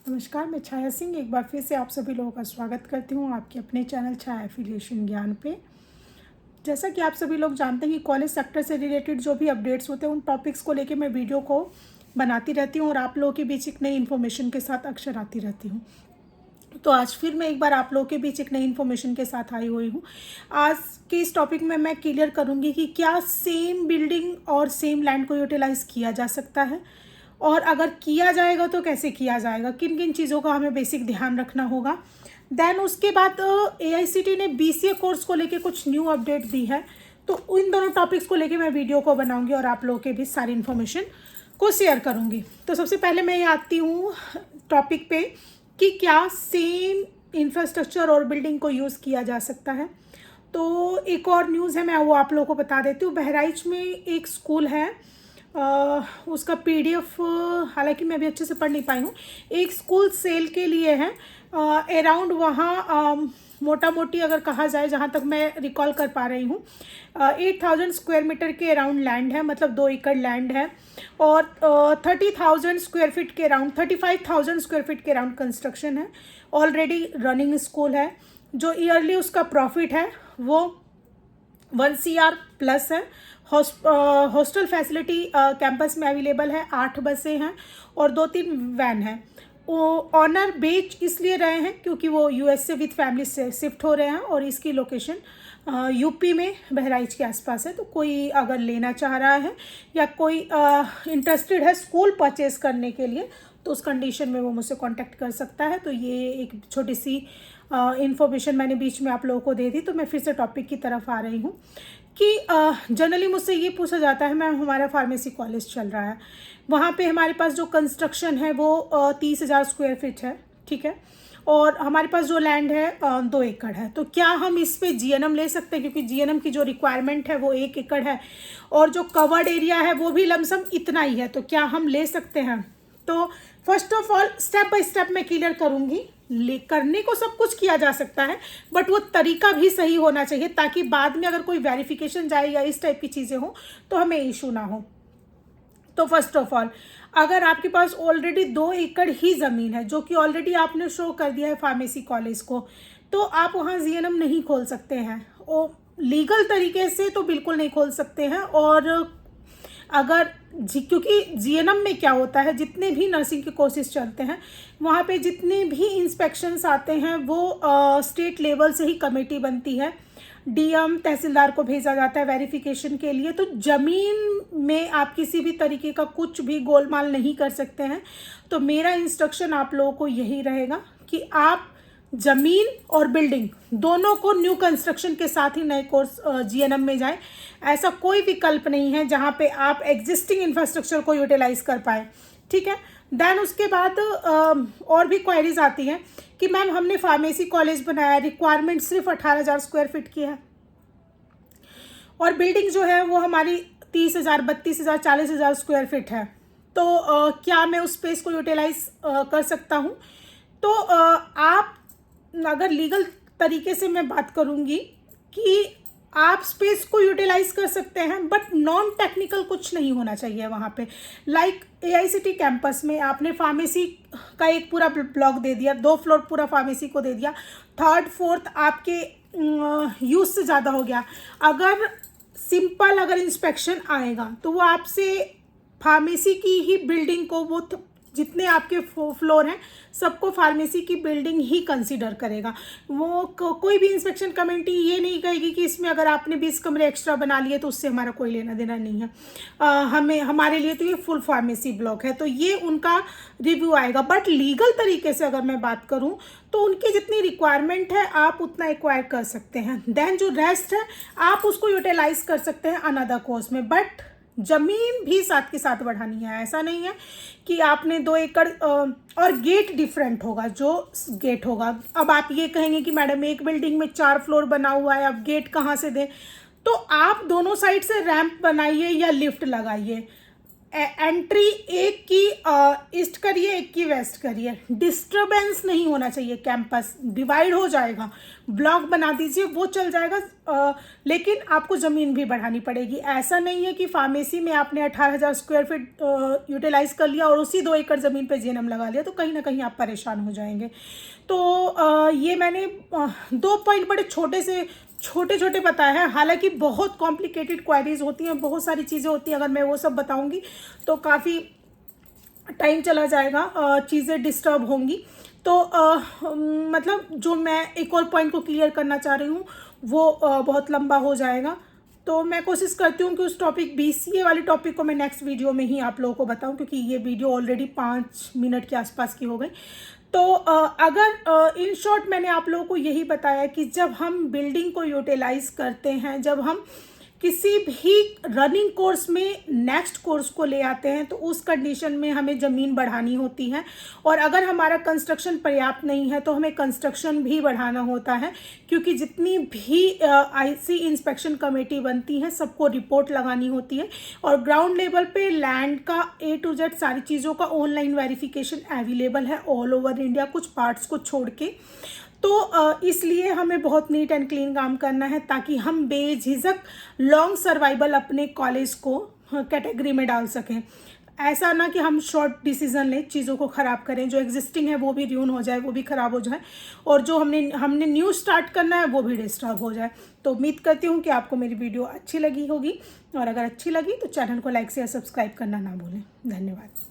नमस्कार, मैं छाया सिंह एक बार फिर से आप सभी लोगों का स्वागत करती हूँ आपके अपने चैनल छाया एफिलिएशन ज्ञान पे। जैसा कि आप सभी लोग जानते हैं कि कॉलेज सेक्टर से रिलेटेड जो भी अपडेट्स होते हैं उन टॉपिक्स को लेके मैं वीडियो को बनाती रहती हूँ और आप लोगों के बीच एक नई इन्फॉर्मेशन के साथ अक्सर आती रहती हूँ। तो आज फिर मैं एक बार आप लोगों के बीच एक नई इन्फॉर्मेशन के साथ आई हुई हूँ। आज के इस टॉपिक में मैं क्लियर करूँगी कि क्या सेम बिल्डिंग और सेम लैंड को यूटिलाइज़ किया जा सकता है, और अगर किया जाएगा तो कैसे किया जाएगा, किन किन चीज़ों का हमें बेसिक ध्यान रखना होगा। देन उसके बाद AICTE ने BCA कोर्स को लेके कुछ न्यू अपडेट दी है, तो इन दोनों टॉपिक्स को लेके मैं वीडियो को बनाऊंगी और आप लोगों के बीच सारी इन्फॉर्मेशन को शेयर करूंगी। तो सबसे पहले मैं आती हूँ टॉपिक पे कि क्या सेम इंफ्रास्ट्रक्चर और बिल्डिंग को यूज़ किया जा सकता है। तो एक और न्यूज़ है, मैं वो आप लोगों को बता देती हूँ। बहराइच में एक स्कूल है, उसका PDF हालांकि मैं अभी अच्छे से पढ़ नहीं पाई हूँ। एक स्कूल सेल के लिए है, अराउंड वहाँ मोटा मोटी अगर कहा जाए, जहाँ तक मैं रिकॉल कर पा रही हूँ, 8,000 स्क्वायर मीटर के अराउंड लैंड है, मतलब 2 एकड़ लैंड है, और 30,000 स्क्वायर फीट के अराउंड 35,000 स्क्वायर फीट के अराउंड कंस्ट्रक्शन है। ऑलरेडी रनिंग स्कूल है। जो ईयरली उसका प्रॉफिट है वो 1 CR प्लस है। हॉस्टल फैसिलिटी कैंपस में अवेलेबल है, 8 बसें हैं और 2-3 वैन हैं। ऑनर बेच इसलिए रहे हैं क्योंकि वो US से विद फैमिली से शिफ्ट हो रहे हैं और इसकी लोकेशन UP में बहराइच के आसपास है। तो कोई अगर लेना चाह रहा है या कोई इंटरेस्टेड है स्कूल परचेज करने के लिए, तो उस कंडीशन में वो मुझसे कांटेक्ट कर सकता है। तो ये एक छोटी सी इन्फॉर्मेशन मैंने बीच में आप लोगों को दे दी। तो मैं फिर से टॉपिक की तरफ आ रही हूँ कि जनरली मुझसे ये पूछा जाता है, मैम हमारा फार्मेसी कॉलेज चल रहा है, वहाँ पे हमारे पास जो कंस्ट्रक्शन है वो 30,000 स्क्वायर फीट है, ठीक है, और हमारे पास जो लैंड है 2 एकड़ है, तो क्या हम इस पे GNM ले सकते हैं? क्योंकि GNM की जो रिक्वायरमेंट है वो 1 एकड़ है और जो कवर्ड एरिया है वो भी लमसम इतना ही है, तो क्या हम ले सकते हैं? तो first of all step by step मैं क्लियर करूंगी। करने को सब कुछ किया जा सकता है, बट वो तरीका भी सही होना चाहिए ताकि बाद में अगर कोई वेरिफिकेशन जाए या इस टाइप की चीज़ें हो तो हमें इशू ना हो। तो फर्स्ट ऑफ ऑल, अगर आपके पास ऑलरेडी 2 एकड़ ही ज़मीन है, जो कि ऑलरेडी आपने शो कर दिया है फार्मेसी कॉलेज को, तो आप वहाँ GNM नहीं खोल सकते हैं। और लीगल तरीके से तो बिल्कुल नहीं खोल सकते हैं। और अगर क्योंकि GNM में क्या होता है, जितने भी नर्सिंग के कोर्सेज चलते हैं वहाँ पे जितने भी इंस्पेक्शंस आते हैं वो स्टेट लेवल से ही कमेटी बनती है, DM तहसीलदार को भेजा जाता है वेरिफिकेशन के लिए। तो ज़मीन में आप किसी भी तरीके का कुछ भी गोलमाल नहीं कर सकते हैं। तो मेरा इंस्ट्रक्शन आप लोगों को यही रहेगा कि आप ज़मीन और बिल्डिंग दोनों को न्यू कंस्ट्रक्शन के साथ ही नए कोर्स GNM में जाए। ऐसा कोई विकल्प नहीं है जहाँ पे आप एग्जिस्टिंग इंफ्रास्ट्रक्चर को यूटिलाइज कर पाए, ठीक है। देन उसके बाद और भी क्वायरीज आती हैं कि मैम हमने फार्मेसी कॉलेज बनाया, रिक्वायरमेंट सिर्फ 18,000 स्क्वायर फीट की है और बिल्डिंग जो है वो हमारी 30,000, 32,000, 40,000 स्क्वायर फीट है, तो क्या मैं उस स्पेस को यूटिलाइज कर सकता हूँ? तो आप अगर लीगल तरीके से मैं बात करूँगी कि आप स्पेस को यूटिलाइज कर सकते हैं, बट नॉन टेक्निकल कुछ नहीं होना चाहिए वहाँ पे। लाइक AICTE कैंपस में आपने फार्मेसी का एक पूरा ब्लॉक दे दिया, 2 फ्लोर पूरा फार्मेसी को दे दिया, 3rd 4th आपके यूज से ज़्यादा हो गया। अगर सिंपल अगर इंस्पेक्शन आएगा तो वो आपसे फार्मेसी की ही बिल्डिंग को, वो जितने आपके फ्लोर हैं सबको फार्मेसी की बिल्डिंग ही कंसीडर करेगा। वो कोई भी इंस्पेक्शन कमेटी ये नहीं कहेगी कि इसमें अगर आपने 20 कमरे एक्स्ट्रा बना लिए तो उससे हमारा कोई लेना देना नहीं है। हमारे लिए तो ये फुल फार्मेसी ब्लॉक है, तो ये उनका रिव्यू आएगा। बट लीगल तरीके से अगर मैं बात करूँ तो उनकी जितनी रिक्वायरमेंट है आप उतना एक्वायर कर सकते हैं। देन जो रेस्ट है आप उसको यूटिलाइज कर सकते हैं अनदर कोर्स में, बट जमीन भी साथ के साथ बढ़ानी है। ऐसा नहीं है कि आपने 2 एकड़ और गेट डिफरेंट होगा जो गेट होगा। अब आप ये कहेंगे कि मैडम एक बिल्डिंग में 4 फ्लोर बना हुआ है, अब गेट कहाँ से दें? तो आप दोनों साइड से रैंप बनाइए या लिफ्ट लगाइए। एंट्री एक की ईस्ट करिए, एक की वेस्ट करिए, डिस्टरबेंस नहीं होना चाहिए। कैंपस डिवाइड हो जाएगा, ब्लॉक बना दीजिए, वो चल जाएगा, लेकिन आपको ज़मीन भी बढ़ानी पड़ेगी। ऐसा नहीं है कि फार्मेसी में आपने 18,000 स्क्वायर फीट यूटिलाइज कर लिया और उसी 2 एकड़ ज़मीन पे जीएनएम लगा लिया, तो कहीं ना कहीं आप परेशान हो जाएंगे। तो ये मैंने 2 पॉइंट बड़े छोटे छोटे बताए हैं। हालांकि बहुत कॉम्प्लिकेटेड क्वेरीज होती हैं, बहुत सारी चीज़ें होती हैं, अगर मैं वो सब बताऊंगी तो काफ़ी टाइम चला जाएगा, चीज़ें डिस्टर्ब होंगी। तो मतलब जो मैं एक और पॉइंट को क्लियर करना चाह रही हूँ वो बहुत लंबा हो जाएगा। तो मैं कोशिश करती हूँ कि उस टॉपिक BCA वाली टॉपिक को मैं नेक्स्ट वीडियो में ही आप लोगों को बताऊँ, क्योंकि ये वीडियो ऑलरेडी 5 मिनट के आसपास की हो गई। तो अगर इन शॉर्ट मैंने आप लोगों को यही बताया कि जब हम बिल्डिंग को यूटिलाइज करते हैं, जब हम किसी भी रनिंग कोर्स में नेक्स्ट कोर्स को ले आते हैं, तो उस कंडीशन में हमें ज़मीन बढ़ानी होती है। और अगर हमारा कंस्ट्रक्शन पर्याप्त नहीं है तो हमें कंस्ट्रक्शन भी बढ़ाना होता है, क्योंकि जितनी भी IC इंस्पेक्शन कमेटी बनती है सबको रिपोर्ट लगानी होती है। और ग्राउंड लेवल पे लैंड का A to Z सारी चीज़ों का ऑनलाइन वेरिफिकेशन अवेलेबल है ऑल ओवर इंडिया, कुछ पार्ट्स को छोड़ के। तो इसलिए हमें बहुत नीट एंड क्लीन काम करना है, ताकि हम बेझिझक लॉन्ग सर्वाइवल अपने कॉलेज को कैटेगरी में डाल सकें। ऐसा ना कि हम शॉर्ट डिसीजन लें, चीज़ों को ख़राब करें, जो एग्जिस्टिंग है वो भी र्यून हो जाए, वो भी ख़राब हो जाए, और जो हमने न्यू स्टार्ट करना है वो भी डिस्टर्ब हो जाए। तो उम्मीद करती हूँ कि आपको मेरी वीडियो अच्छी लगी होगी, और अगर अच्छी लगी तो चैनल को लाइक शेयर सब्सक्राइब करना ना भूलें। धन्यवाद।